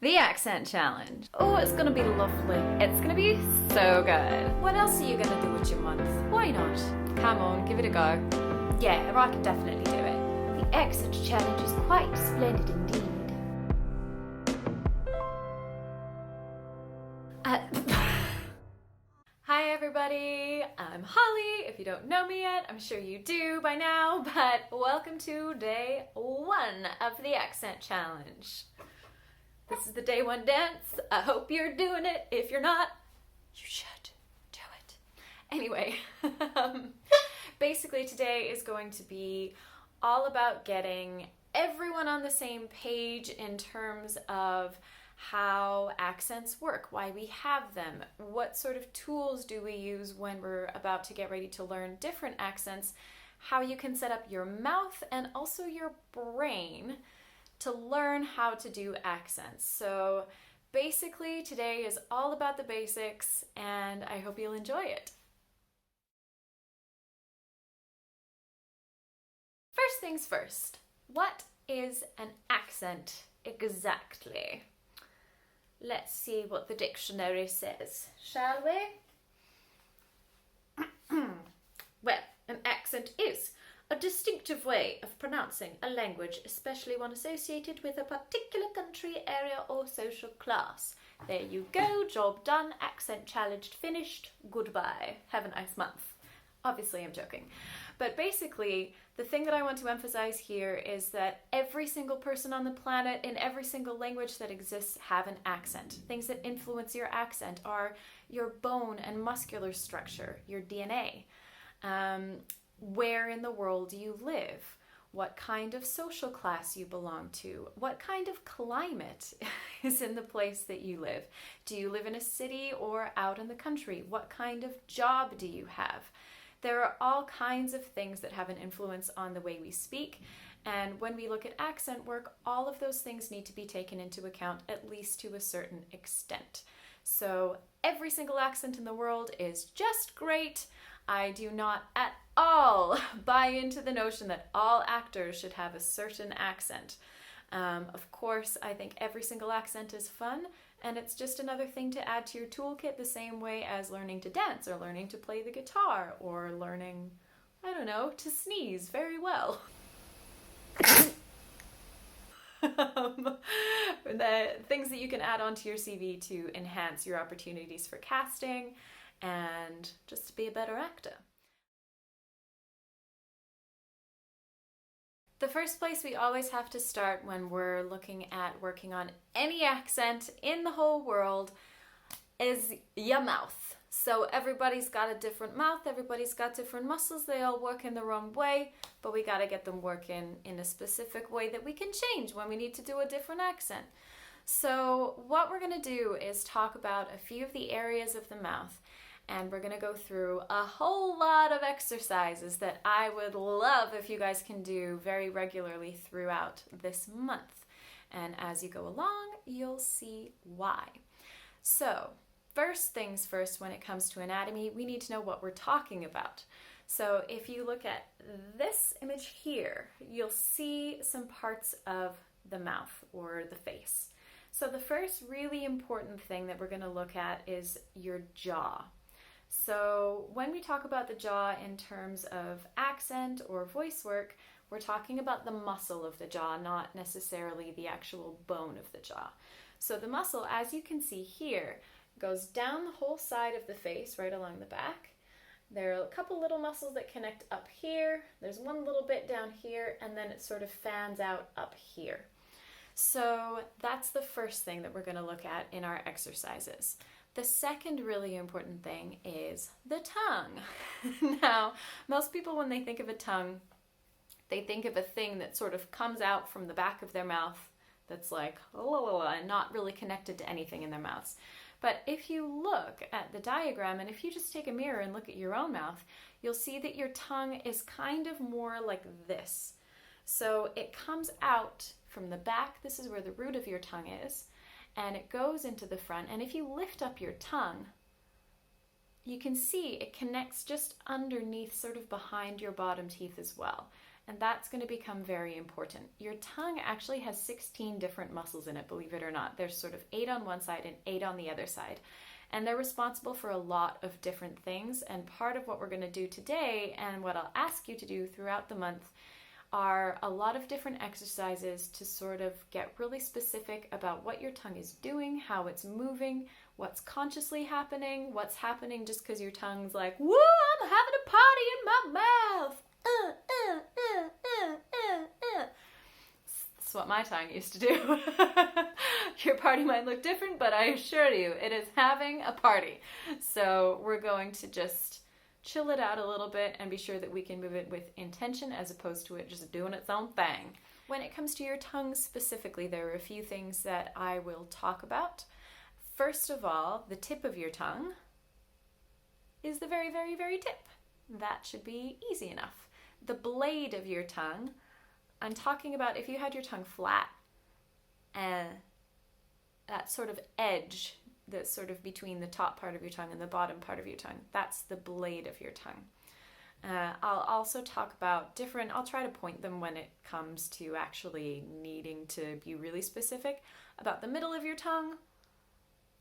The accent challenge. Oh, it's gonna be lovely. It's gonna be so good. What else are you gonna do with your month? Why not? Come on, give it a go. Yeah, I can definitely do it. The accent challenge is quite splendid indeed. Hi everybody, I'm Holly. If you don't know me yet, I'm sure you do by now, but welcome to day one of the accent challenge. This is the day one dance. I hope you're doing it. If you're not, you should do it. Anyway, basically today is going to be all about getting everyone on the same page in terms of how accents work, why we have them, what sort of tools do we use when we're about to get ready to learn different accents, how you can set up your mouth and also your brain to learn how to do accents. So basically today is all about the basics and I hope you'll enjoy it. First things first, what is an accent exactly? Let's see what the dictionary says, shall we? Well, an accent is a distinctive way of pronouncing a language, especially one associated with a particular country, area, or social class. There you go, job done, accent challenged, finished, goodbye. Have a nice month. Obviously, I'm joking. But basically, the thing that I want to emphasize here is that every single person on the planet, in every single language that exists, have an accent. Things that influence your accent are your bone and muscular structure, your DNA. Where in the world you live, what kind of social class you belong to, what kind of climate is in the place that you live. Do you live in a city or out in the country? What kind of job do you have? There are all kinds of things that have an influence on the way we speak, and when we look at accent work, all of those things need to be taken into account, at least to a certain extent. So every single accent in the world is just great. I do not at all buy into the notion that all actors should have a certain accent. Of course, I think every single accent is fun, and it's just another thing to add to your toolkit the same way as learning to dance or learning to play the guitar or learning, I don't know, to sneeze very well. The things that you can add onto your CV to enhance your opportunities for casting and just to be a better actor. The first place we always have to start when we're looking at working on any accent in the whole world is your mouth. So everybody's got a different mouth, everybody's got different muscles, they all work in the wrong way, but we gotta get them working in a specific way that we can change when we need to do a different accent. So what we're gonna do is talk about a few of the areas of the mouth, and we're gonna go through a whole lot of exercises that I would love if you guys can do very regularly throughout this month. And as you go along, you'll see why. So, first things first, when it comes to anatomy, we need to know what we're talking about. So if you look at this image here, you'll see some parts of the mouth or the face. So the first really important thing that we're going to look at is your jaw. So when we talk about the jaw in terms of accent or voice work, we're talking about the muscle of the jaw, not necessarily the actual bone of the jaw. So the muscle, as you can see here, goes down the whole side of the face, right along the back. There are a couple little muscles that connect up here. There's one little bit down here, and then it sort of fans out up here. So that's the first thing that we're going to look at in our exercises. The second really important thing is the tongue. Now, most people when they think of a tongue, they think of a thing that sort of comes out from the back of their mouth that's like, oh, and not really connected to anything in their mouths. But if you look at the diagram, and if you just take a mirror and look at your own mouth, you'll see that your tongue is kind of more like this. So it comes out from the back, this is where the root of your tongue is, and it goes into the front. And if you lift up your tongue, you can see it connects just underneath, sort of behind your bottom teeth as well. And that's going to become very important. Your tongue actually has 16 different muscles in it, believe it or not. There's sort of 8 on one side and 8 on the other side. And they're responsible for a lot of different things. And part of what we're going to do today, and what I'll ask you to do throughout the month, are a lot of different exercises to sort of get really specific about what your tongue is doing, how it's moving, what's consciously happening, what's happening just because your tongue's like, woo, I'm having a party in my mouth. That's what my tongue used to do. Your party might look different, but I assure you, it is having a party. So we're going to just chill it out a little bit and be sure that we can move it with intention as opposed to it just doing its own thing. When it comes to your tongue specifically, there are a few things that I will talk about. First of all, the tip of your tongue is the very, very, very tip. That should be easy enough. The blade of your tongue, I'm talking about if you had your tongue flat and that sort of edge that's sort of between the top part of your tongue and the bottom part of your tongue. That's the blade of your tongue. I'll also talk about I'll try to point them when it comes to actually needing to be really specific. About the middle of your tongue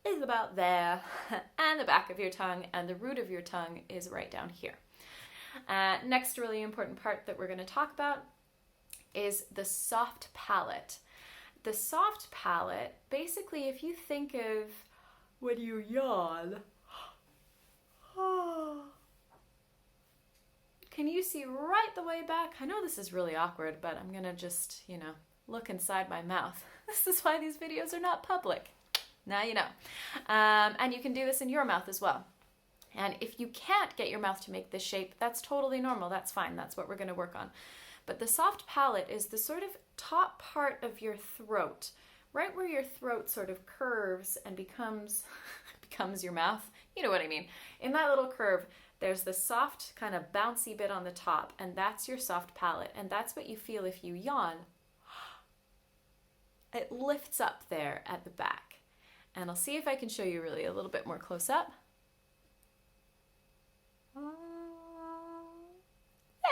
is about there, and the back of your tongue and the root of your tongue is right down here. Next really important part that we're going to talk about is the soft palate. The soft palate, basically, if you think of when you yawn, can you see right the way back? I know this is really awkward, but I'm gonna just, look inside my mouth. This is why these videos are not public. Now you know. And you can do this in your mouth as well. And if you can't get your mouth to make this shape, that's totally normal. That's fine. That's what we're going to work on. But the soft palate is the sort of top part of your throat, right where your throat sort of curves and becomes your mouth. You know what I mean. In that little curve, there's the soft kind of bouncy bit on the top, and that's your soft palate. And that's what you feel if you yawn. It lifts up there at the back. And I'll see if I can show you really a little bit more close up.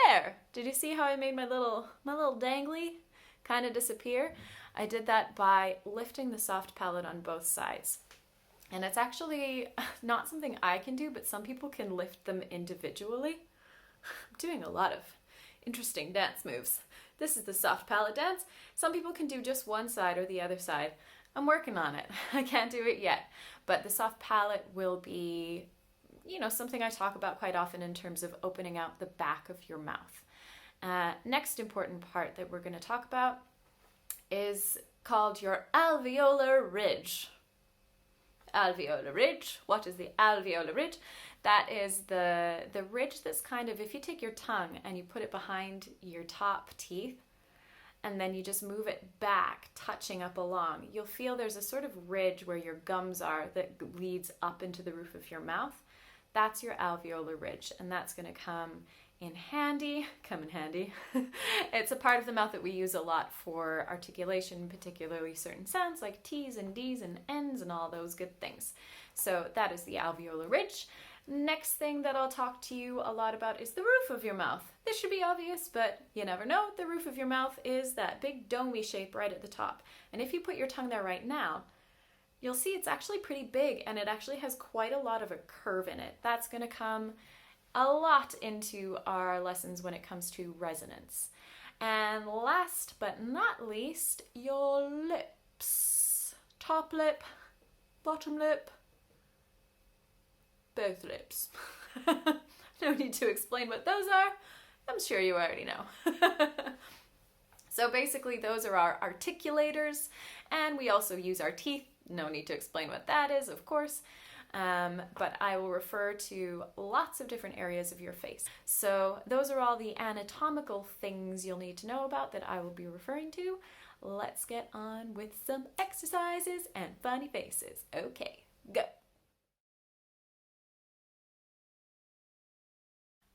There! Did you see how I made my little dangly kind of disappear? I did that by lifting the soft palate on both sides. And it's actually not something I can do, but some people can lift them individually. I'm doing a lot of interesting dance moves. This is the soft palate dance. Some people can do just one side or the other side. I'm working on it. I can't do it yet. But the soft palate will be, something I talk about quite often in terms of opening out the back of your mouth. Next important part that we're going to talk about is called your alveolar ridge. Alveolar ridge. What is the alveolar ridge? That is the ridge that's kind of, if you take your tongue and you put it behind your top teeth, and then you just move it back, touching up along, you'll feel there's a sort of ridge where your gums are that leads up into the roof of your mouth. That's your alveolar ridge, and that's going to come in handy. It's a part of the mouth that we use a lot for articulation, particularly certain sounds like T's and D's and N's and all those good things. So that is the alveolar ridge. Next thing that I'll talk to you a lot about is the roof of your mouth. This should be obvious, but you never know. The roof of your mouth is that big domey shape right at the top. And if you put your tongue there right now, you'll see it's actually pretty big, and it actually has quite a lot of a curve in it. That's going to come a lot into our lessons when it comes to resonance. And last but not least, your lips. Top lip, bottom lip, both lips. No need to explain what those are. I'm sure you already know. So basically those are our articulators, and we also use our teeth. No need to explain what that is, of course. But I will refer to lots of different areas of your face. So those are all the anatomical things you'll need to know about that I will be referring to. Let's get on with some exercises and funny faces. Okay, go.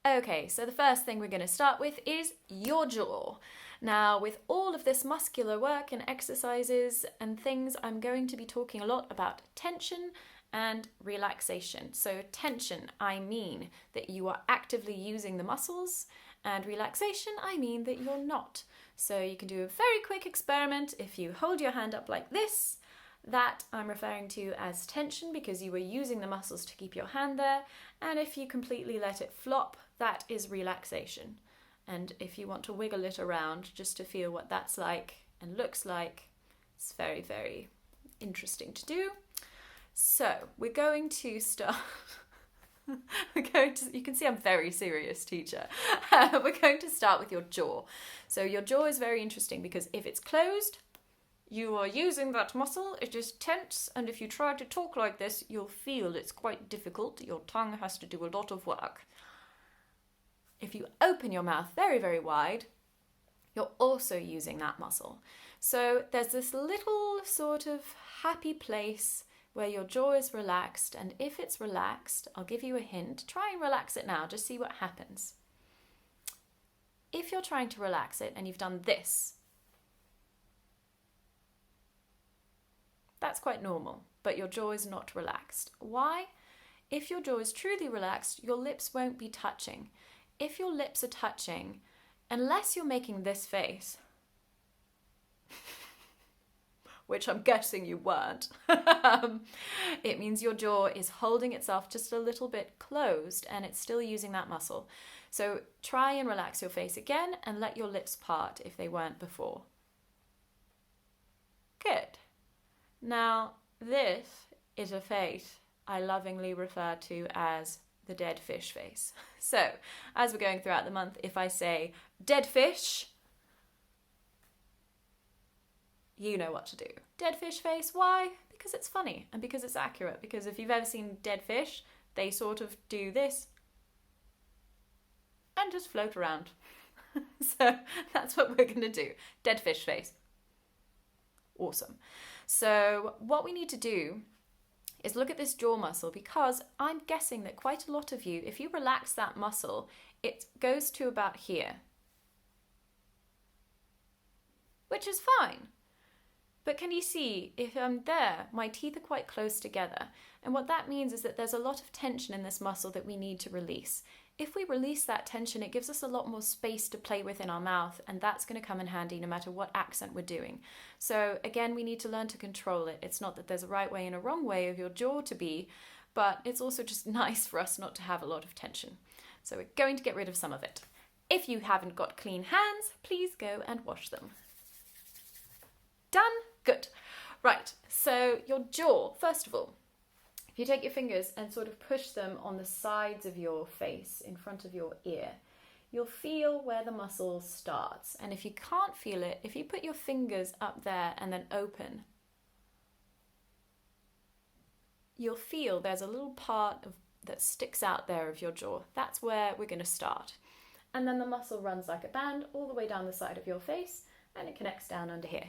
Okay, so the first thing we're going to start with is your jaw. Now, with all of this muscular work and exercises and things, I'm going to be talking a lot about tension and relaxation. So tension, I mean that you are actively using the muscles And relaxation, I mean that you're not. So you can do a very quick experiment. If you hold your hand up like this, that I'm referring to as tension because you were using the muscles to keep your hand there. And if you completely let it flop, that is relaxation. And if you want to wiggle it around just to feel what that's like and looks like, it's very, very interesting to do. So we're going to start. You can see I'm very serious, teacher. We're going to start with your jaw. So your jaw is very interesting because if it's closed, you are using that muscle, it is tense, and if you try to talk like this, you'll feel it's quite difficult. Your tongue has to do a lot of work. If you open your mouth very, very wide, you're also using that muscle. So there's this little sort of happy place where your jaw is relaxed, and if it's relaxed, I'll give you a hint. Try and relax it now, just see what happens. If you're trying to relax it and you've done this, that's quite normal, but your jaw is not relaxed. Why? If your jaw is truly relaxed, your lips won't be touching. If your lips are touching, unless you're making this face, which I'm guessing you weren't, it means your jaw is holding itself just a little bit closed and it's still using that muscle. So try and relax your face again and let your lips part if they weren't before. Good. Now, this is a face I lovingly refer to as the dead fish face. So, as we're going throughout the month, if I say dead fish, you know what to do. Dead fish face, why? Because it's funny and because it's accurate. Because if you've ever seen dead fish, they sort of do this and just float around. So that's what we're going to do. Dead fish face. Awesome. So what we need to do is look at this jaw muscle, because I'm guessing that quite a lot of you, if you relax that muscle, it goes to about here, which is fine. But can you see, if I'm there, my teeth are quite close together. And what that means is that there's a lot of tension in this muscle that we need to release. If we release that tension, it gives us a lot more space to play with in our mouth, and that's going to come in handy no matter what accent we're doing. So again, we need to learn to control it. It's not that there's a right way and a wrong way of your jaw to be, but it's also just nice for us not to have a lot of tension. So we're going to get rid of some of it. If you haven't got clean hands, please go and wash them. Done? Good. Right, so your jaw, first of all, if you take your fingers and sort of push them on the sides of your face, in front of your ear, you'll feel where the muscle starts. And if you can't feel it, if you put your fingers up there and then open, you'll feel there's a little part that sticks out there of your jaw. That's where we're going to start. And then the muscle runs like a band all the way down the side of your face, and it connects down under here.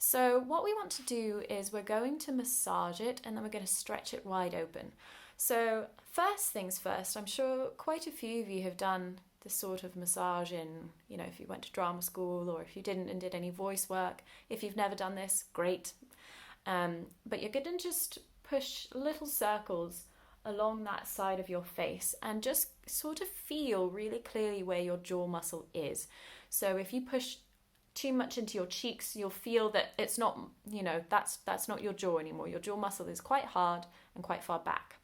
So what we want to do is we're going to massage it, and then we're going to stretch it wide open. So first things first, I'm sure quite a few of you have done this sort of massage in, if you went to drama school or if you didn't and did any voice work. If you've never done this, great. But you're going to just push little circles along that side of your face and just sort of feel really clearly where your jaw muscle is. So if you push too much into your cheeks, you'll feel that it's not, that's not your jaw anymore. Your jaw muscle is quite hard and quite far back.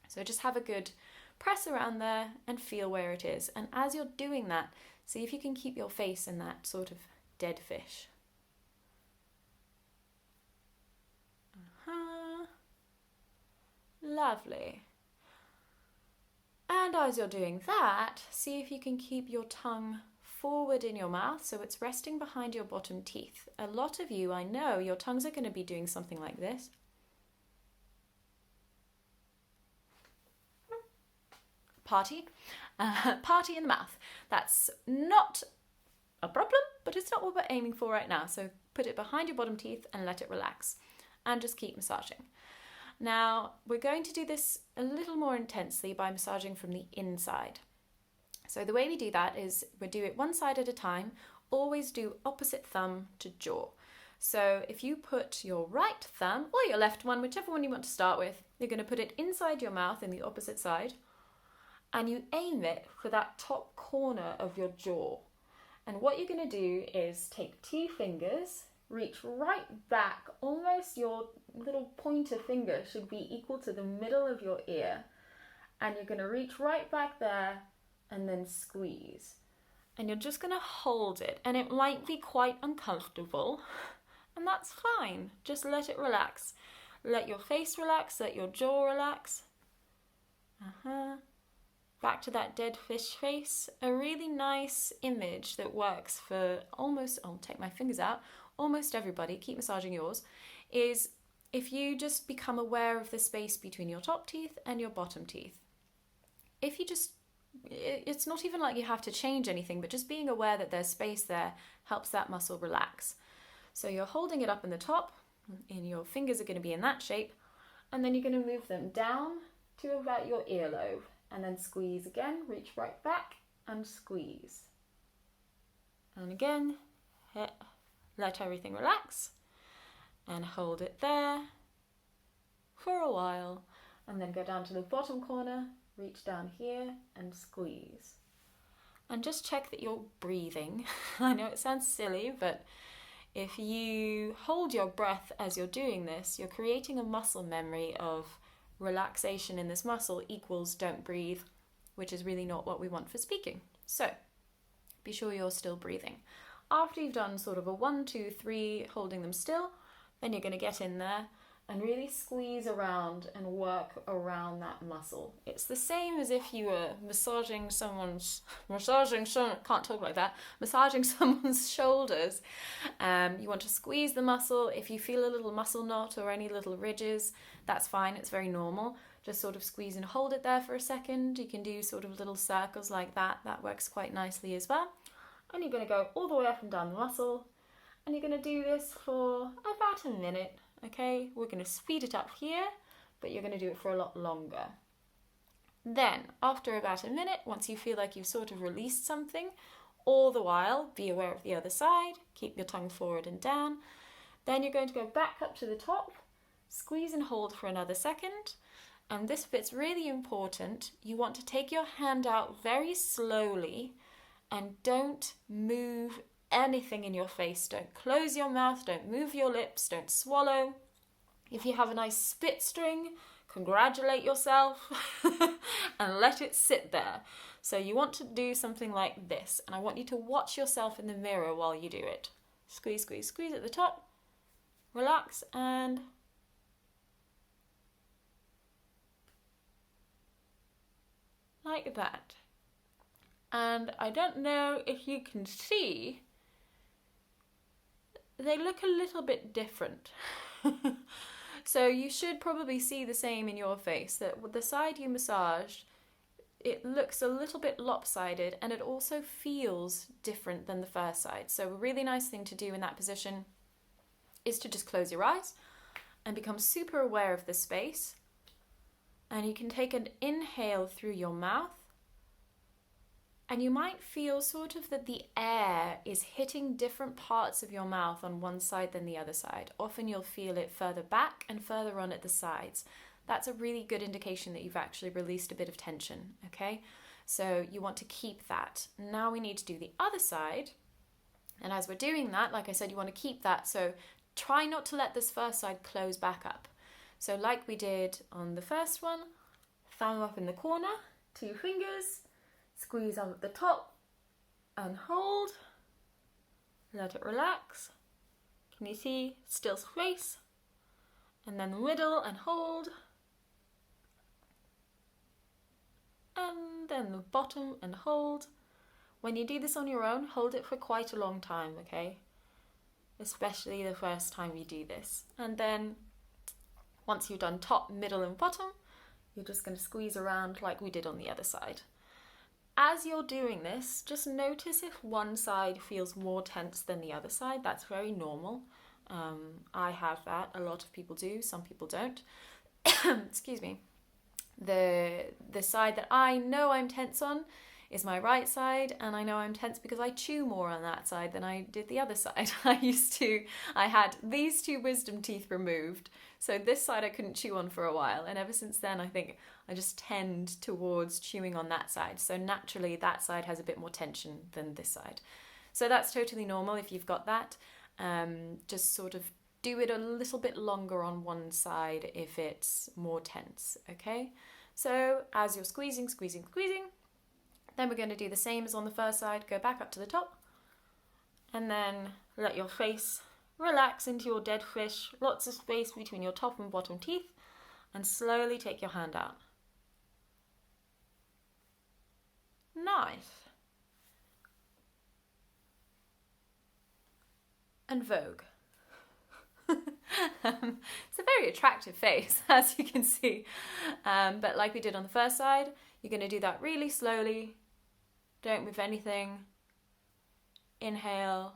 So just have a good press around there and feel where it is. And as you're doing that, see if you can keep your face in that sort of dead fish. Lovely. And as you're doing that, see if you can keep your tongue forward in your mouth so it's resting behind your bottom teeth. A lot of you, I know, your tongues are going to be doing something like this. Party. Party in the mouth. That's not a problem, but it's not what we're aiming for right now. So put it behind your bottom teeth and let it relax. And just keep massaging. Now, we're going to do this a little more intensely by massaging from the inside. So the way we do that is we do it one side at a time, always do opposite thumb to jaw. So if you put your right thumb, or your left one, whichever one you want to start with, you're going to put it inside your mouth in the opposite side, and you aim it for that top corner of your jaw. And what you're going to do is take 2 fingers, reach right back, almost your little pointer finger should be equal to the middle of your ear. And you're going to reach right back there and then squeeze. And you're just going to hold it. And it might be quite uncomfortable. And that's fine. Just let it relax. Let your face relax. Let your jaw relax. Back to that dead fish face. A really nice image that works for almost, I'll take my fingers out, almost everybody, keep massaging yours, is if you just become aware of the space between your top teeth and your bottom teeth. If you just, it's not even like you have to change anything, but just being aware that there's space there helps that muscle relax. So you're holding it up in the top, and your fingers are going to be in that shape, and then you're going to move them down to about your earlobe, and then squeeze again, reach right back, and squeeze. And again, let everything relax, and hold it there for a while, and then go down to the bottom corner, reach down here and squeeze. And just check that you're breathing. I know it sounds silly, but if you hold your breath as you're doing this, you're creating a muscle memory of relaxation in this muscle equals don't breathe, which is really not what we want for speaking. So be sure you're still breathing. After you've done sort of a 1, 2, 3, holding them still, then you're going to get in there and really squeeze around and work around that muscle. It's the same as if you were massaging someone's shoulders. You want to squeeze the muscle. If you feel a little muscle knot or any little ridges, that's fine, it's very normal. Just sort of squeeze and hold it there for a second. You can do sort of little circles like that. That works quite nicely as well. And you're going to go all the way up and down the muscle. And you're going to do this for about a minute. Okay, we're going to speed it up here, but you're going to do it for a lot longer. Then, after about a minute, once you feel like you've sort of released something, all the while, be aware of the other side, keep your tongue forward and down. Then you're going to go back up to the top, squeeze and hold for another second. And this bit's really important. You want to take your hand out very slowly and don't move anything in your face. Don't close your mouth, don't move your lips, don't swallow. If you have a nice spit string, congratulate yourself and let it sit there. So you want to do something like this, and I want you to watch yourself in the mirror while you do it. Squeeze, squeeze, squeeze at the top, relax, and like that. And I don't know if you can see, they look a little bit different. So you should probably see the same in your face, that with the side you massaged, it looks a little bit lopsided and it also feels different than the first side. So a really nice thing to do in that position is to just close your eyes and become super aware of the space. And you can take an inhale through your mouth. And you might feel sort of that the air is hitting different parts of your mouth on one side than the other side. Often you'll feel it further back and further on at the sides. That's a really good indication that you've actually released a bit of tension, okay? So you want to keep that. Now we need to do the other side. And as we're doing that, like I said, you want to keep that. So try not to let this first side close back up. So like we did on the first one, thumb up in the corner, 2 fingers, squeeze up at the top and hold. Let it relax. Can you see? Still space. And then middle and hold. And then the bottom and hold. When you do this on your own, hold it for quite a long time, okay? Especially the first time you do this. And then once you've done top, middle and bottom, you're just going to squeeze around like we did on the other side. As you're doing this, just notice if one side feels more tense than the other side. That's very normal. I have that. A lot of people do. Some people don't. Excuse me. The side that I know I'm tense on is my right side, and I know I'm tense because I chew more on that side than I did the other side. I had these 2 wisdom teeth removed, So this side I couldn't chew on for a while, and ever since then I think I just tend towards chewing on that side. So naturally that side has a bit more tension than this side. So that's totally normal if you've got that. Just sort of do it a little bit longer on one side if it's more tense, okay? So as you're squeezing, then we're going to do the same as on the first side. Go back up to the top and then let your face relax into your dead fish. Lots of space between your top and bottom teeth, and slowly take your hand out. Nice. And Vogue. It's a very attractive face, as you can see. But like we did on the first side, you're going to do that really slowly. Don't move anything. Inhale.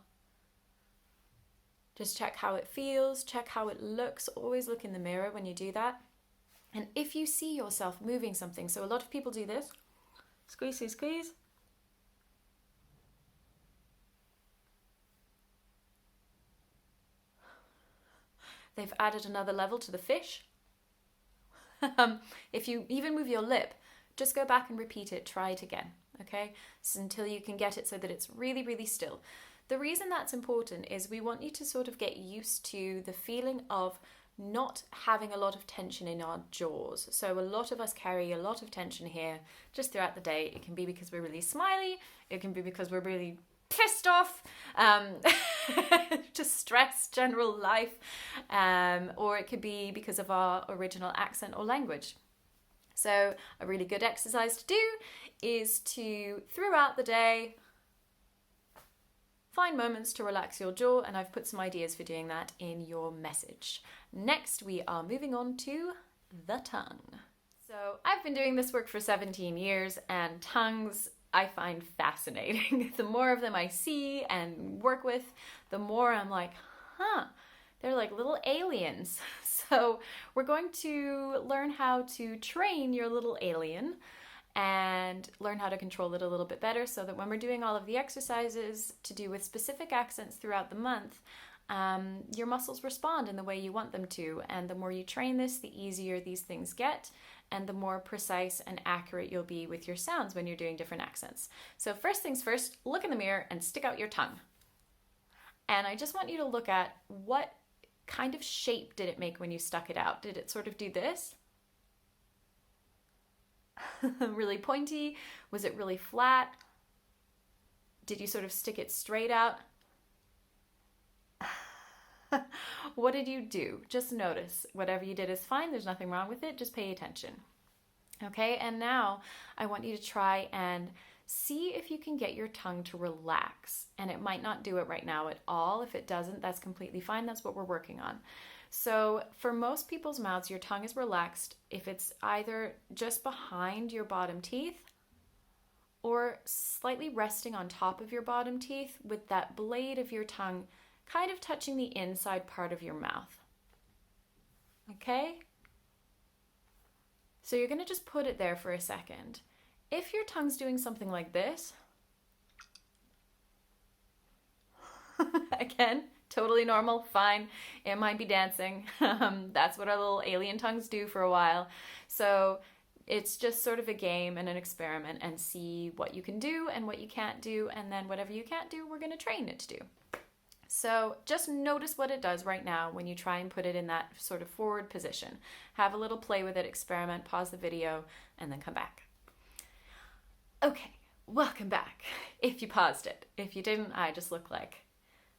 Just check how it feels, check how it looks. Always look in the mirror when you do that. And if you see yourself moving something, so a lot of people do this. Squeeze, squeeze, squeeze. They've added another level to the fish. If you even move your lip, just go back and repeat it. Try it again, okay? So until you can get it so that it's really, really still. The reason that's important is we want you to sort of get used to the feeling of not having a lot of tension in our jaws. So a lot of us carry a lot of tension here just throughout the day. It can be because we're really smiley. It can be because we're really pissed off, just stress, general life, or it could be because of our original accent or language. So a really good exercise to do is to, throughout the day, find moments to relax your jaw, and I've put some ideas for doing that in your message. Next, we are moving on to the tongue. So I've been doing this work for 17 years, and tongues I find fascinating. The more of them I see and work with, the more I'm like, they're like little aliens. So we're going to learn how to train your little alien and learn how to control it a little bit better, so that when we're doing all of the exercises to do with specific accents throughout the month, your muscles respond in the way you want them to. And the more you train this, the easier these things get, and the more precise and accurate you'll be with your sounds when you're doing different accents. So first things first, look in the mirror and stick out your tongue. And I just want you to look at what kind of shape did it make when you stuck it out. Did it sort of do this? Really pointy? Was it really flat? Did you sort of stick it straight out? What did you do? Just notice. Whatever you did is fine. There's nothing wrong with it. Just pay attention. Okay, and now I want you to try and see if you can get your tongue to relax. And it might not do it right now at all. If it doesn't, that's completely fine. That's what we're working on. So for most people's mouths, your tongue is relaxed if it's either just behind your bottom teeth or slightly resting on top of your bottom teeth, with that blade of your tongue kind of touching the inside part of your mouth. Okay? So you're going to just put it there for a second. If your tongue's doing something like this, again, totally normal, fine. It might be dancing. That's what our little alien tongues do for a while. So it's just sort of a game and an experiment, and see what you can do and what you can't do. And then whatever you can't do, we're going to train it to do. So just notice what it does right now when you try and put it in that sort of forward position. Have a little play with it, experiment, pause the video, and then come back. Okay, welcome back. If you paused it. If you didn't, I just look like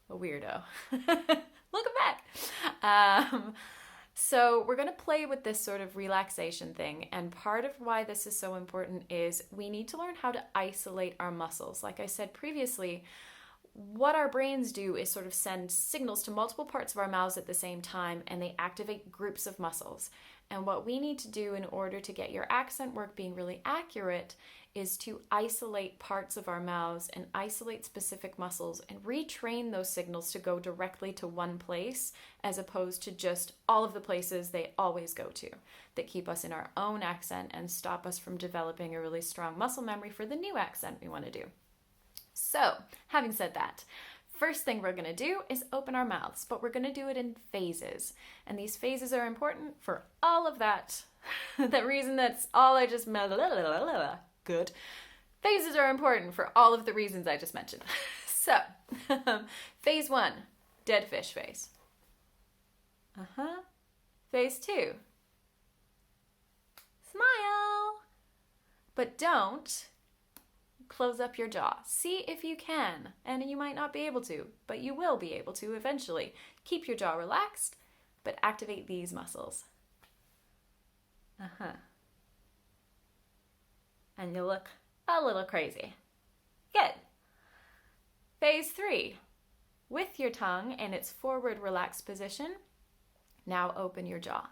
a weirdo. Welcome back. So we're going to play with this sort of relaxation thing. And part of why this is so important is we need to learn how to isolate our muscles. Like I said previously, what our brains do is sort of send signals to multiple parts of our mouths at the same time, and they activate groups of muscles. And what we need to do in order to get your accent work being really accurate is to isolate parts of our mouths and isolate specific muscles and retrain those signals to go directly to one place, as opposed to just all of the places they always go to that keep us in our own accent and stop us from developing a really strong muscle memory for the new accent we want to do. So, having said that, First thing we're going to do is open our mouths, but we're going to do it in phases. And these phases are important for all of that. That reason that's all I just... Good. Phases are important for all of the reasons I just mentioned. So, phase 1, dead fish phase. Phase 2, smile. But don't close up your jaw. See if you can, and you might not be able to, but you will be able to eventually. Keep your jaw relaxed, but activate these muscles. And you look a little crazy. Good. Phase 3, with your tongue in its forward relaxed position, now open your jaw.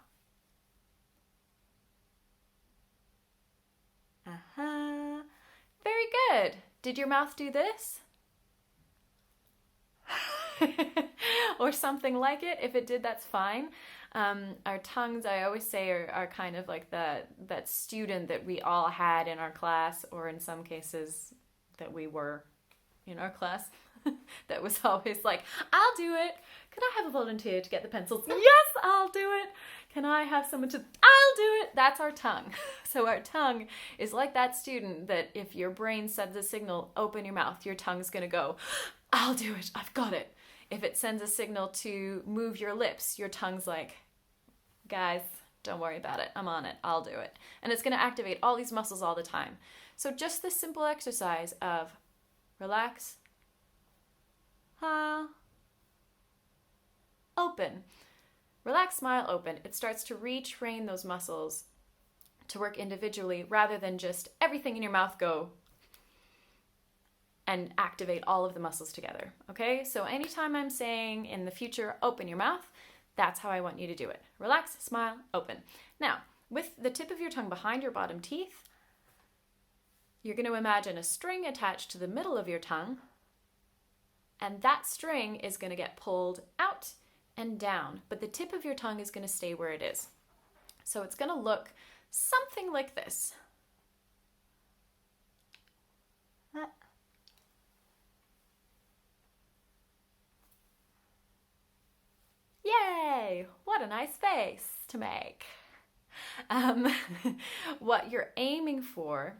Very good. Did your mouth do this? Or something like it? If it did, that's fine. Our tongues, I always say, are kind of like that student that we all had in our class, or in some cases that we were in our class, that was always like, I'll do it. Can I have a volunteer to get the pencils? Yes, I'll do it. Can I have someone to... I'll do it. That's our tongue. So our tongue is like that student that if your brain sends a signal, open your mouth, your tongue's going to go, I'll do it. I've got it. If it sends a signal to move your lips, your tongue's like, guys, don't worry about it. I'm on it. I'll do it. And it's going to activate all these muscles all the time. So just this simple exercise of relax, open. Relax, smile, open. It starts to retrain those muscles to work individually rather than just everything in your mouth go and activate all of the muscles together. Okay? So anytime I'm saying in the future, open your mouth, that's how I want you to do it. Relax, smile, open. Now, with the tip of your tongue behind your bottom teeth, you're going to imagine a string attached to the middle of your tongue, and that string is going to get pulled out and down, but the tip of your tongue is going to stay where it is. So it's going to look something like this. Yay! What a nice face to make. What you're aiming for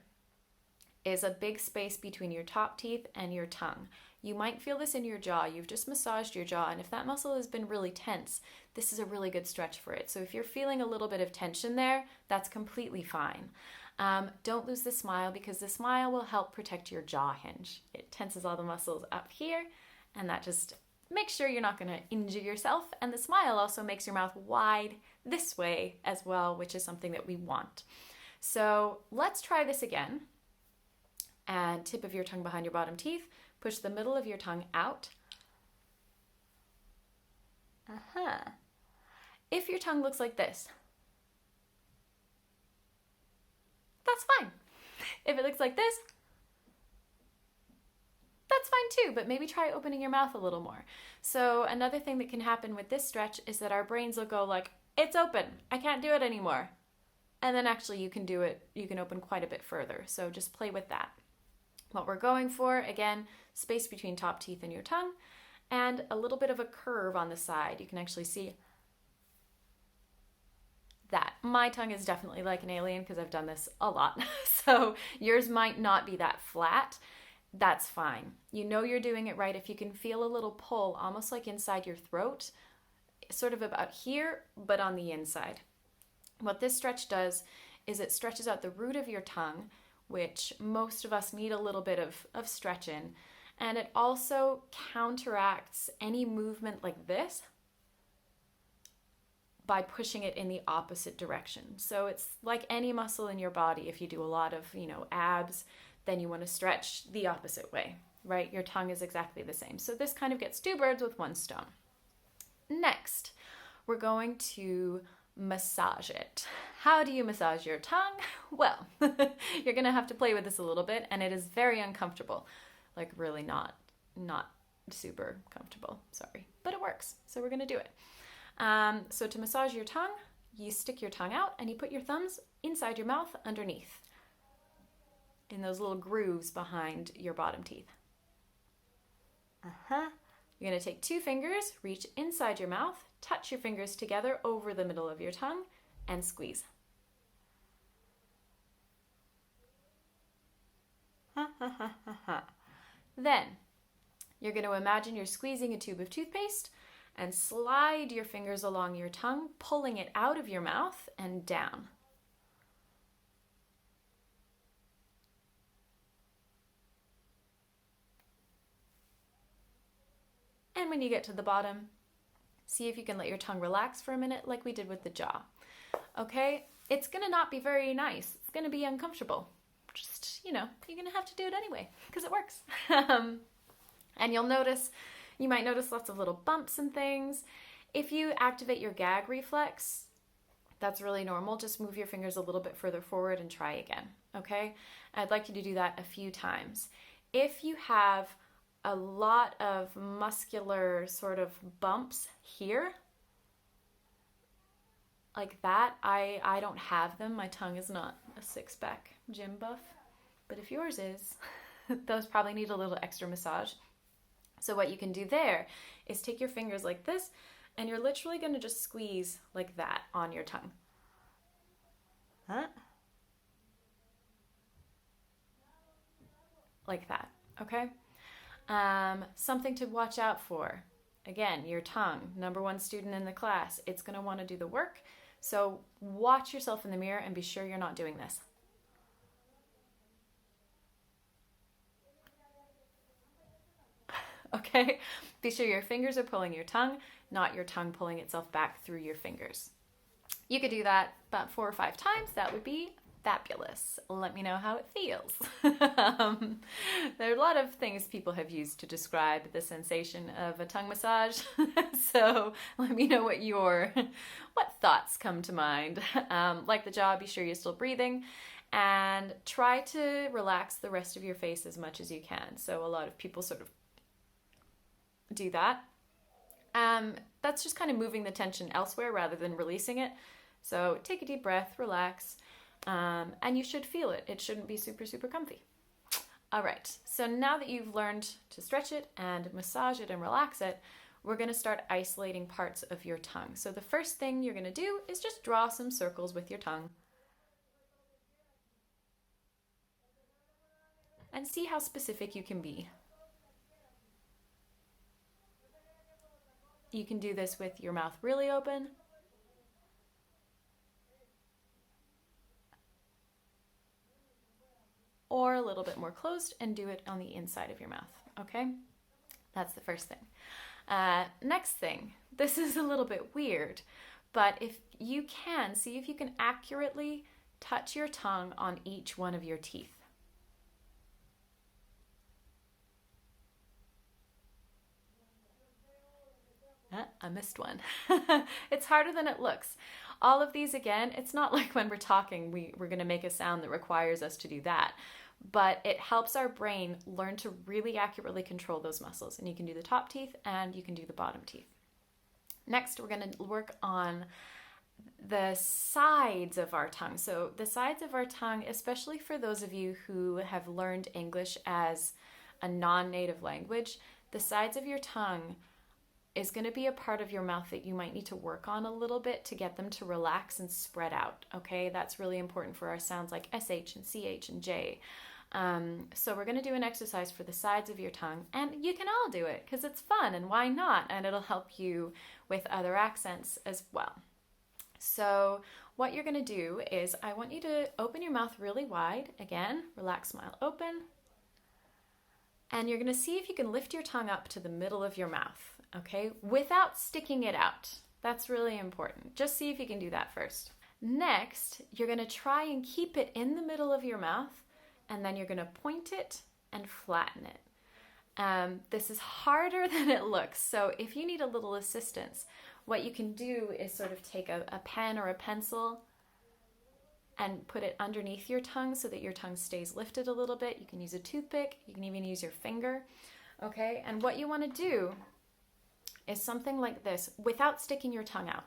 is a big space between your top teeth and your tongue. You might feel this in your jaw. You've just massaged your jaw, and if that muscle has been really tense, this is a really good stretch for it. So if you're feeling a little bit of tension there, that's completely fine. Don't lose the smile, because the smile will help protect your jaw hinge. It tenses all the muscles up here, and that just makes sure you're not going to injure yourself. And the smile also makes your mouth wide this way as well, which is something that we want. So let's try this again. And tip of your tongue behind your bottom teeth. Push the middle of your tongue out. If your tongue looks like this, that's fine. If it looks like this, that's fine too, but maybe try opening your mouth a little more. So another thing that can happen with this stretch is that our brains will go like, it's open, I can't do it anymore. And then actually you can do it, you can open quite a bit further. So just play with that. What we're going for, again, space between top teeth and your tongue, and a little bit of a curve on the side. You can actually see that. My tongue is definitely like an alien because I've done this a lot. So yours might not be that flat. That's fine. You know you're doing it right if you can feel a little pull, almost like inside your throat, sort of about here, but on the inside. What this stretch does is it stretches out the root of your tongue, which most of us need a little bit of stretch in. And it also counteracts any movement like this by pushing it in the opposite direction. So it's like any muscle in your body. If you do a lot of, abs, then you want to stretch the opposite way, right? Your tongue is exactly the same. So this kind of gets two birds with one stone. Next, we're going to massage it. How do you massage your tongue? Well, you're going to have to play with this a little bit, and it is very uncomfortable. Like really not super comfortable, sorry, but it works. So we're going to do it. So to massage your tongue, you stick your tongue out and you put your thumbs inside your mouth underneath in those little grooves behind your bottom teeth. You're going to take 2 fingers, reach inside your mouth, touch your fingers together over the middle of your tongue, and squeeze. Then you're going to imagine you're squeezing a tube of toothpaste and slide your fingers along your tongue, pulling it out of your mouth and down. And when you get to the bottom, see if you can let your tongue relax for a minute like we did with the jaw. Okay? It's gonna not be very nice. It's gonna be uncomfortable. Just, you're gonna have to do it anyway because it works. And you might notice lots of little bumps and things. If you activate your gag reflex, that's really normal. Just move your fingers a little bit further forward and try again, okay? I'd like you to do that a few times. If you have a lot of muscular sort of bumps here, like that, I don't have them. My tongue is not a six-pack gym buff, but if yours is, those probably need a little extra massage. So what you can do there is take your fingers like this, and you're literally going to just squeeze like that on your tongue. Huh? Like that, okay? Something to watch out for. Again, your tongue, number 1 student in the class, it's going to want to do the work. So watch yourself in the mirror and be sure you're not doing this. Okay? Be sure your fingers are pulling your tongue, not your tongue pulling itself back through your fingers. You could do that about 4 or 5 times. That would be fabulous. Let me know how it feels. There are a lot of things people have used to describe the sensation of a tongue massage. So let me know what thoughts come to mind. Like the jaw, be sure you're still breathing and try to relax the rest of your face as much as you can. So a lot of people sort of do that. That's just kind of moving the tension elsewhere rather than releasing it. So take a deep breath, relax. And you should feel it. It shouldn't be super, super comfy. All right, so now that you've learned to stretch it and massage it and relax it, we're going to start isolating parts of your tongue. So the first thing you're going to do is just draw some circles with your tongue. And see how specific you can be. You can do this with your mouth really open. Or a little bit more closed and do it on the inside of your mouth, okay? That's the first thing. Next thing, this is a little bit weird, but if you can, see if you can accurately touch your tongue on each one of your teeth. I missed one. It's harder than it looks. All of these, again, it's not like when we're talking, we're going to make a sound that requires us to do that. But it helps our brain learn to really accurately control those muscles. And you can do the top teeth and you can do the bottom teeth. Next, we're going to work on the sides of our tongue. So the sides of our tongue, especially for those of you who have learned English as a non-native language, the sides of your tongue is going to be a part of your mouth that you might need to work on a little bit to get them to relax and spread out, okay? That's really important for our sounds like SH and CH and J. So we're going to do an exercise for the sides of your tongue, and you can all do it because it's fun, and why not? And it'll help you with other accents as well. So what you're going to do is I want you to open your mouth really wide. Again, relax, smile, open. And you're going to see if you can lift your tongue up to the middle of your mouth. Okay, without sticking it out. That's really important. Just see if you can do that first. Next, you're going to try and keep it in the middle of your mouth, and then you're going to point it and flatten it. This is harder than it looks, so if you need a little assistance, what you can do is sort of take a pen or a pencil and put it underneath your tongue so that your tongue stays lifted a little bit. You can use a toothpick, you can even use your finger, okay? And what you want to do is something like this without sticking your tongue out.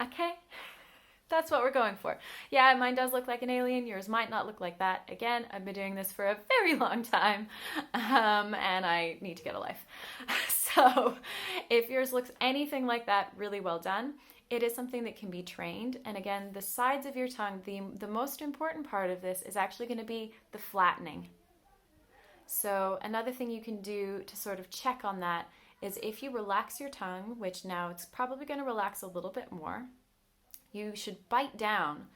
Okay? That's what we're going for. Yeah, mine does look like an alien. Yours might not look like that. Again, I've been doing this for a very long time, and I need to get a life. So if yours looks anything like that, really well done. It is something that can be trained. And again, the sides of your tongue, the most important part of this is actually going to be the flattening. So another thing you can do to sort of check on that is if you relax your tongue, which now it's probably going to relax a little bit more, you should bite down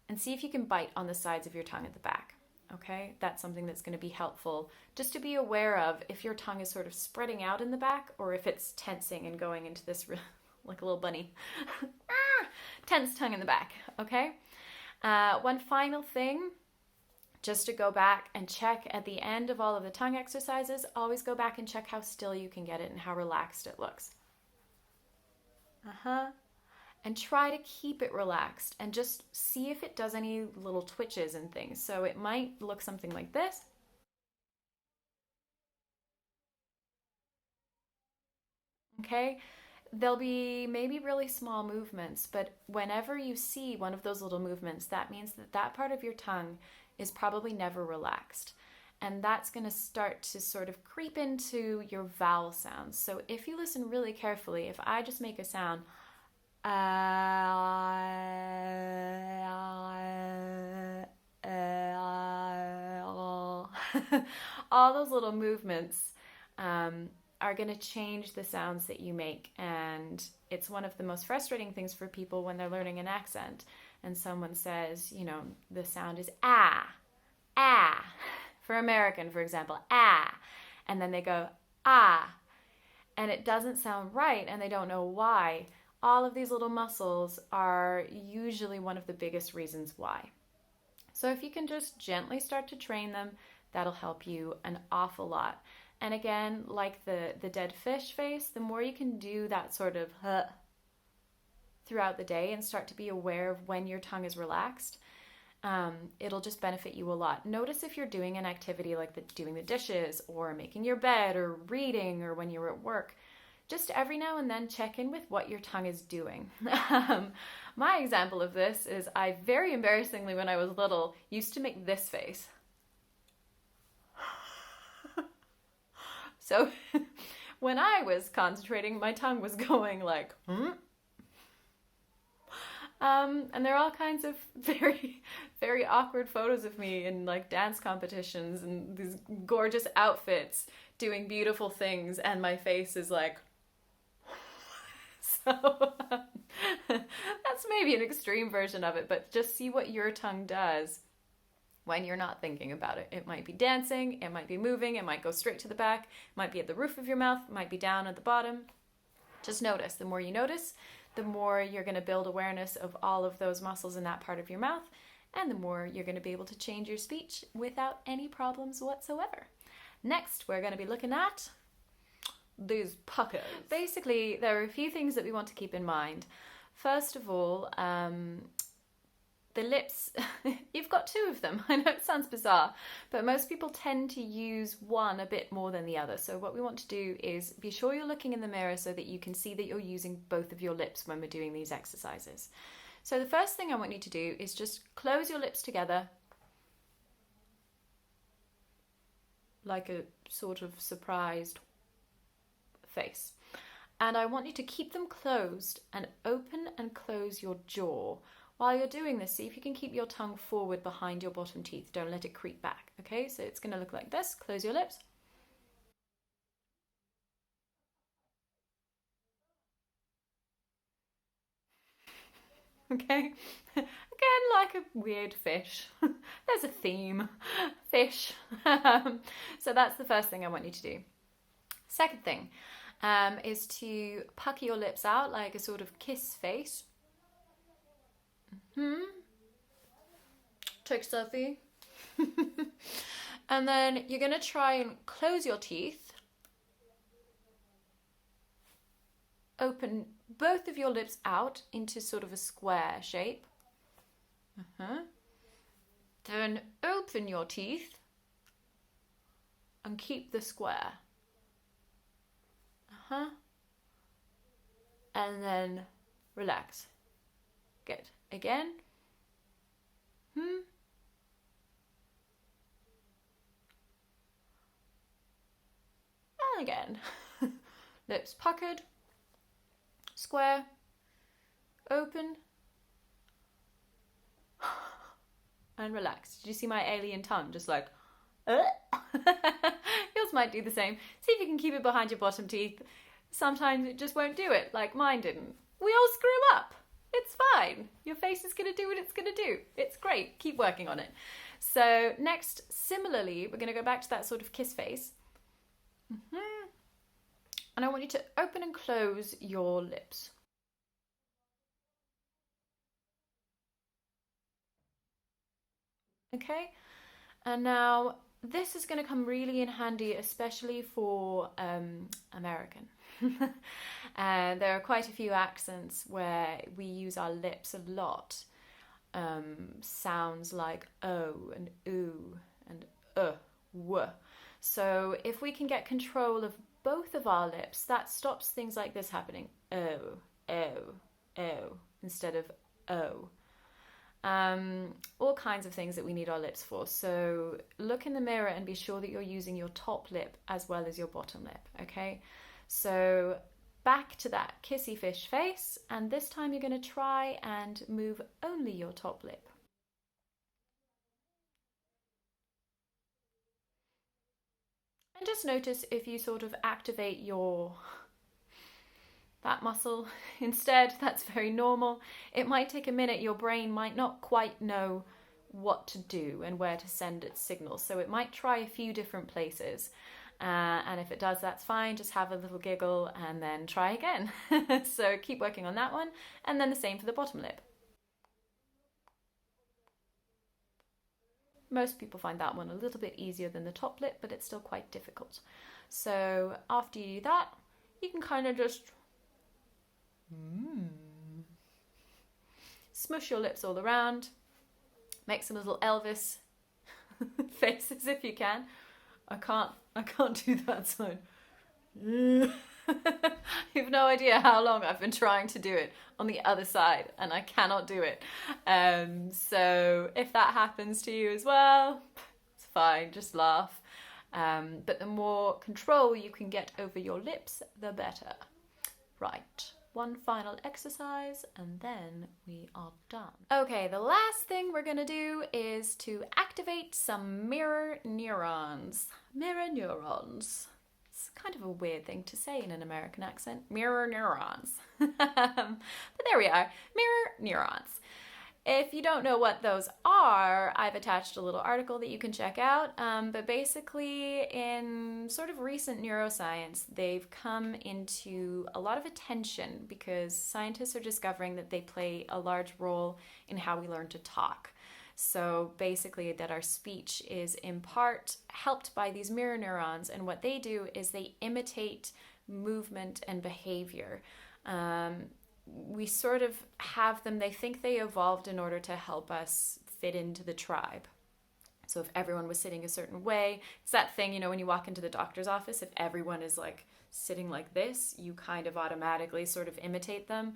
and see if you can bite on the sides of your tongue at the back. Okay, that's something that's going to be helpful just to be aware of if your tongue is sort of spreading out in the back or if it's tensing and going into this like a little bunny. Tense tongue in the back, okay? One final thing, just to go back and check at the end of all of the tongue exercises, always go back and check how still you can get it and how relaxed it looks. And try to keep it relaxed and just see if it does any little twitches and things. So it might look something like this. Okay, there'll be maybe really small movements, but whenever you see one of those little movements, that means that that part of your tongue is probably never relaxed. And that's going to start to sort of creep into your vowel sounds. So if you listen really carefully, if I just make a sound, all those little movements are going to change the sounds that you make. And it's one of the most frustrating things for people when they're learning an accent and someone says, you know, the sound is ah. For American, for example, ah. And then they go ah. And it doesn't sound right and they don't know why. All of these little muscles are usually one of the biggest reasons why. So if you can just gently start to train them, that'll help you an awful lot. And again, like the dead fish face, the more you can do that sort of throughout the day and start to be aware of when your tongue is relaxed, it'll just benefit you a lot. Notice if you're doing an activity like doing the dishes or making your bed or reading or when you're at work, just every now and then check in with what your tongue is doing. My example of this is I very embarrassingly, when I was little, used to make this face. So when I was concentrating, my tongue was going like, and there are all kinds of very, very awkward photos of me in like dance competitions and these gorgeous outfits doing beautiful things, and my face is like, so that's maybe an extreme version of it, but just see what your tongue does when you're not thinking about it. It might be dancing, it might be moving, it might go straight to the back, it might be at the roof of your mouth, it might be down at the bottom. Just notice. The more you notice, the more you're going to build awareness of all of those muscles in that part of your mouth, and the more you're going to be able to change your speech without any problems whatsoever. Next, we're going to be looking at these puckers. Basically, there are a few things that we want to keep in mind. First of all, the lips, you've got two of them. I know it sounds bizarre, but most people tend to use one a bit more than the other. So what we want to do is be sure you're looking in the mirror so that you can see that you're using both of your lips when we're doing these exercises. So the first thing I want you to do is just close your lips together like a sort of surprised face. And I want you to keep them closed and open and close your jaw. While you're doing this, see if you can keep your tongue forward behind your bottom teeth. Don't let it creep back, okay? So it's going to look like this. Close your lips. Okay? Again, like a weird fish. There's a theme. Fish. So that's the first thing I want you to do. Second thing is to pucker your lips out like a sort of kiss face. Take a selfie. And then you're going to try and close your teeth. Open both of your lips out into sort of a square shape. Then open your teeth and keep the square. And then relax. Good. Again. And again. Lips puckered, square, open, and relaxed. Did you see my alien tongue? Just like, Yours might do the same. See if you can keep it behind your bottom teeth. Sometimes it just won't do it, like mine didn't. We all screw up. It's fine. Your face is going to do what it's going to do. It's great. Keep working on it. So next, similarly, we're going to go back to that sort of kiss face. And I want you to open and close your lips. Okay? And now this is going to come really in handy, especially for American. There are quite a few accents where we use our lips a lot. Sounds like O and oo and w. So if we can get control of both of our lips, that stops things like this happening. O, O, O, instead of O. All kinds of things that we need our lips for. So look in the mirror and be sure that you're using your top lip as well as your bottom lip, okay? So back to that kissy fish face, and this time you're going to try and move only your top lip. And just notice if you sort of activate that muscle instead. That's very normal. It might take a minute. Your brain might not quite know what to do and where to send its signals. So it might try a few different places. And if it does, that's fine. Just have a little giggle and then try again. So keep working on that one. And then the same for the bottom lip. Most people find that one a little bit easier than the top lip, but it's still quite difficult. So after you do that, you can kind of just smush your lips all around. Make some little Elvis faces if you can. I can't do that sign. You have no idea how long I've been trying to do it on the other side, and I cannot do it. So if that happens to you as well, it's fine, just laugh. But the more control you can get over your lips, the better. Right, one final exercise, and then we are done. Okay, the last thing we're gonna do is to activate some mirror neurons. Mirror neurons. It's kind of a weird thing to say in an American accent. Mirror neurons. But there we are. Mirror neurons. If you don't know what those are, I've attached a little article that you can check out. But basically, in sort of recent neuroscience, they've come into a lot of attention because scientists are discovering that they play a large role in how we learn to talk. So basically that our speech is in part helped by these mirror neurons, and what they do is they imitate movement and behavior. We sort of have them, they think they evolved in order to help us fit into the tribe. So if everyone was sitting a certain way, it's that thing, when you walk into the doctor's office, if everyone is like sitting like this, you kind of automatically sort of imitate them.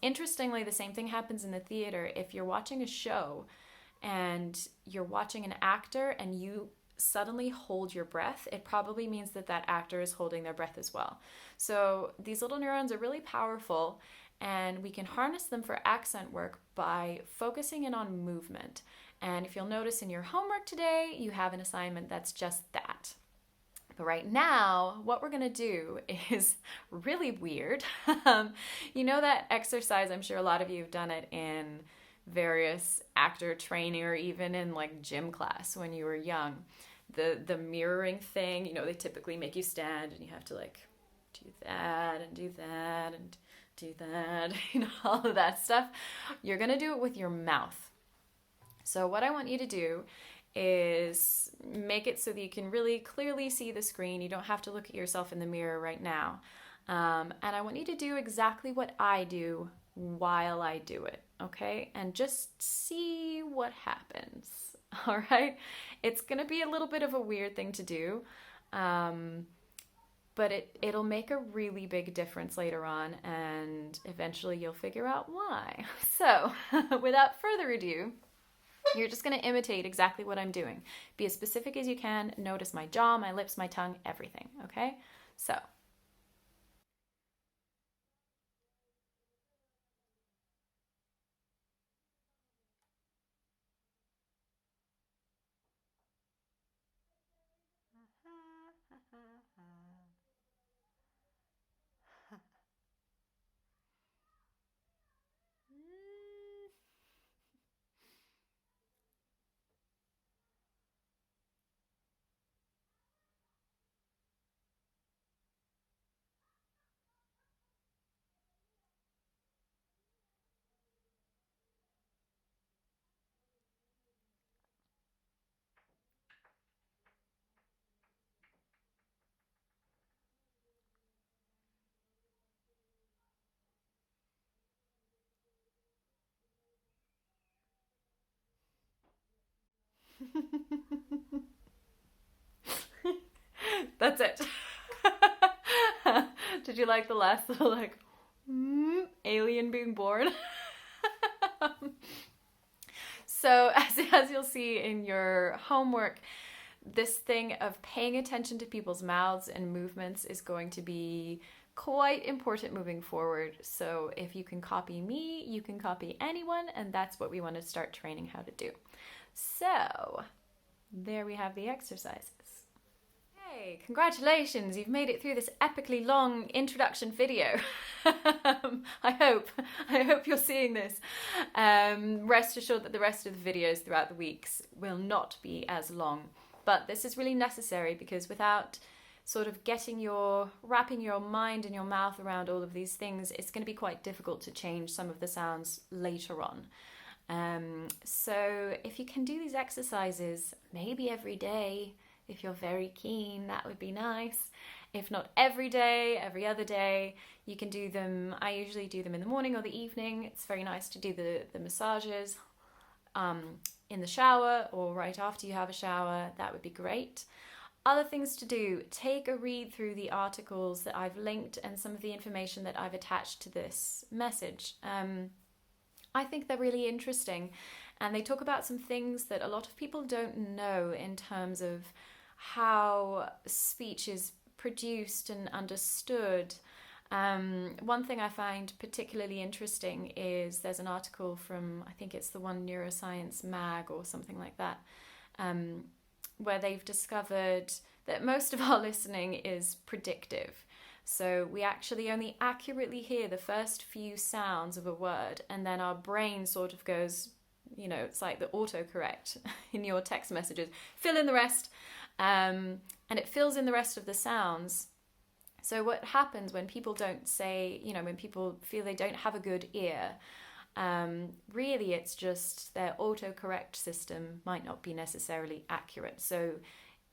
Interestingly, the same thing happens in the theater. If you're watching a show and you're watching an actor and you suddenly hold your breath, it probably means that that actor is holding their breath as well. So these little neurons are really powerful, and we can harness them for accent work by focusing in on movement. And if you'll notice in your homework today, you have an assignment that's just that. But right now, what we're gonna do is really weird. You know that exercise, I'm sure a lot of you have done it in various actor training or even in like gym class when you were young. The mirroring thing, they typically make you stand and you have to like do that and do that and do that, all of that stuff. You're gonna do it with your mouth. So what I want you to do is make it so that you can really clearly see the screen. You don't have to look at yourself in the mirror right now. And I want you to do exactly what I do while I do it, okay? And just see what happens, all right? It's gonna be a little bit of a weird thing to do, but but it'll make a really big difference later on, and eventually you'll figure out why. So without further ado, you're just going to imitate exactly what I'm doing. Be as specific as you can. Notice my jaw, my lips, my tongue, everything. Okay? So. That's it. Did you like the last little like alien being born? So as you'll see in your homework, this thing of paying attention to people's mouths and movements is going to be quite important moving forward. So if you can copy me, you can copy anyone, and that's what we want to start training how to do. So there we have the exercises. Hey, congratulations, you've made it through this epically long introduction video. I hope you're seeing this. Rest assured that the rest of the videos throughout the weeks will not be as long, but this is really necessary because without sort of wrapping your mind and your mouth around all of these things, it's going to be quite difficult to change some of the sounds later on. So if you can do these exercises maybe every day, if you're very keen, that would be nice. If not every day, every other day, you can do them. I usually do them in the morning or the evening. It's very nice to do the massages in the shower or right after you have a shower. That would be great. Other things to do, take a read through the articles that I've linked and some of the information that I've attached to this message. I think they're really interesting, and they talk about some things that a lot of people don't know in terms of how speech is produced and understood. One thing I find particularly interesting is there's an article from, I think it's the One Neuroscience Mag or something like that, where they've discovered that most of our listening is predictive. So we actually only accurately hear the first few sounds of a word, and then our brain sort of goes, it's like the autocorrect in your text messages. Fill in the rest, and it fills in the rest of the sounds. So what happens when people don't say, when people feel they don't have a good ear, really it's just their autocorrect system might not be necessarily accurate. So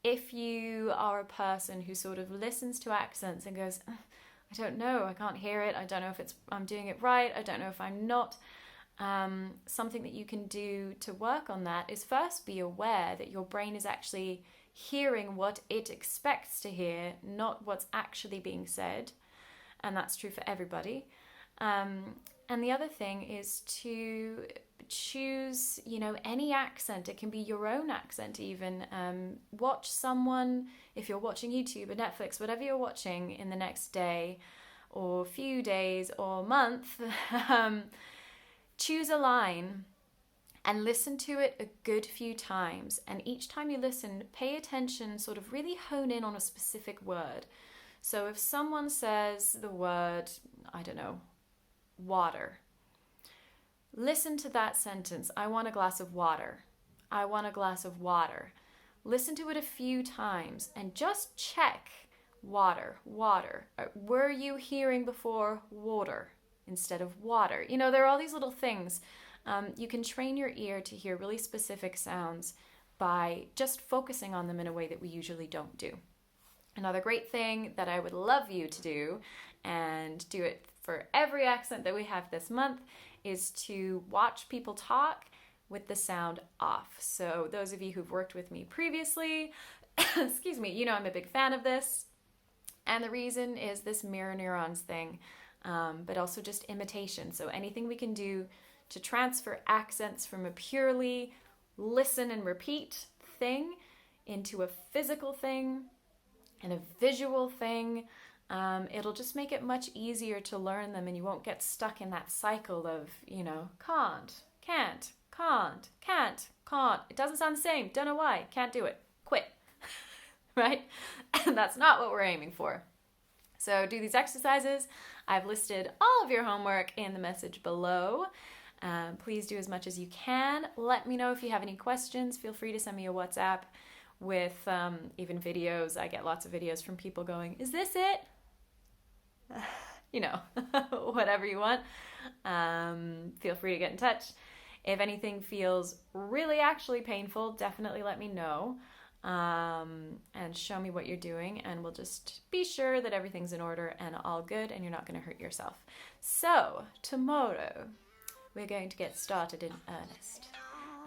if you are a person who sort of listens to accents and goes, I don't know, I can't hear it, I don't know if I'm doing it right, I don't know if I'm not, something that you can do to work on that is first be aware that your brain is actually hearing what it expects to hear, not what's actually being said. And that's true for everybody. And the other thing is to choose, any accent. It can be your own accent even. Watch someone, if you're watching YouTube or Netflix, whatever you're watching in the next day or few days or month, choose a line and listen to it a good few times. And each time you listen, pay attention, sort of really hone in on a specific word. So if someone says the word, I don't know, water, listen to that sentence. I want a glass of water. I want a glass of water. Listen to it a few times and just check water, water. Were you hearing before water instead of water? There are all these little things. You can train your ear to hear really specific sounds by just focusing on them in a way that we usually don't do. Another great thing that I would love you to do, and do it for every accent that we have this month, is to watch people talk with the sound off. So those of you who've worked with me previously, excuse me, I'm a big fan of this. And the reason is this mirror neurons thing, but also just imitation. So anything we can do to transfer accents from a purely listen and repeat thing into a physical thing and a visual thing, it'll just make it much easier to learn them, and you won't get stuck in that cycle of, can't, can't, can't. It doesn't sound the same. Don't know why. Can't do it. Quit. Right? And that's not what we're aiming for. So do these exercises. I've listed all of your homework in the message below. Please do as much as you can. Let me know if you have any questions. Feel free to send me a WhatsApp with even videos. I get lots of videos from people going, is this it? Whatever you want. Feel free to get in touch. If anything feels really actually painful, definitely let me know. And show me what you're doing, and we'll just be sure that everything's in order and all good and you're not going to hurt yourself. So tomorrow we're going to get started in earnest,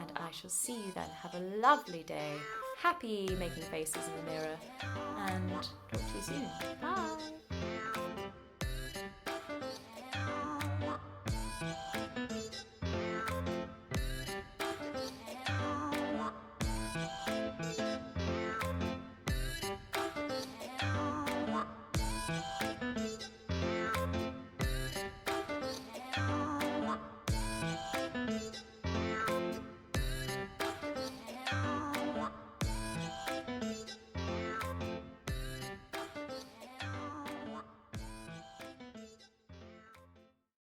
and I shall see you then. Have a lovely day. Happy making faces in the mirror, and talk to you soon. Bye.